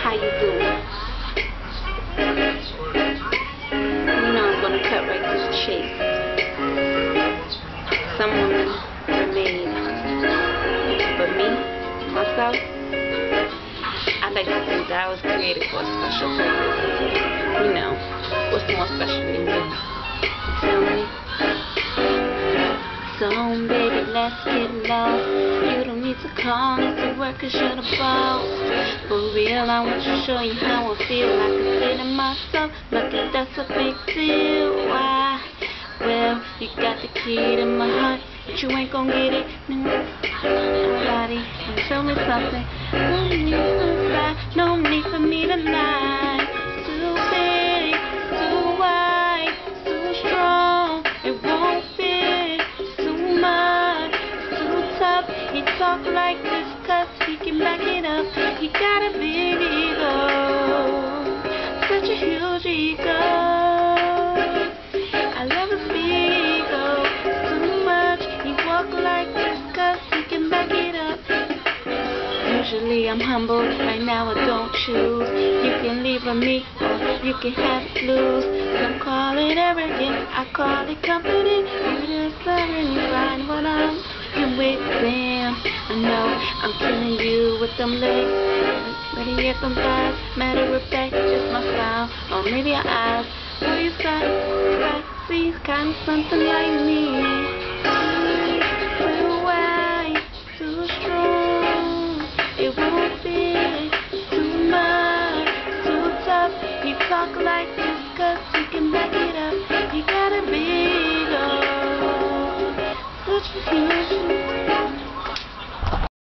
how you doing? You know I'm gonna cut right to the chase. Some women are made, but me, myself, I like to think that I was created for a special purpose. You know, what's more special than you? You feel me? So baby, let's get lost. You don't need to call me to work cause you're the boss. For real, I want to show you how I feel. I can say to myself, look at that's a big deal. Why? Well, you got the key to my heart, but you ain't gon' get it. Nobody can show me something. No need to lie, no need for me to lie. Too big, too wide, too strong. It won't fit. Too much, too tough. He talk like this cause he can back it up. He got a big ego, such a huge ego. I love his big ego too much. He walk like this cause he can back it up. Usually I'm humble, right now I don't choose. You can leave with me or you can have it lose. Some call it arrogant, I call it confident. You just don't really find what I'm doing. Damn, I know I'm killing you with them legs. Ready to get them thighs. Matter of fact, just my style, or maybe your eyes. Who you got? See, it's kind of something like me. Too wide, too strong. It won't fit. Too much, too tough. He talk like this cause he can back it up. He got a big ego, such a huge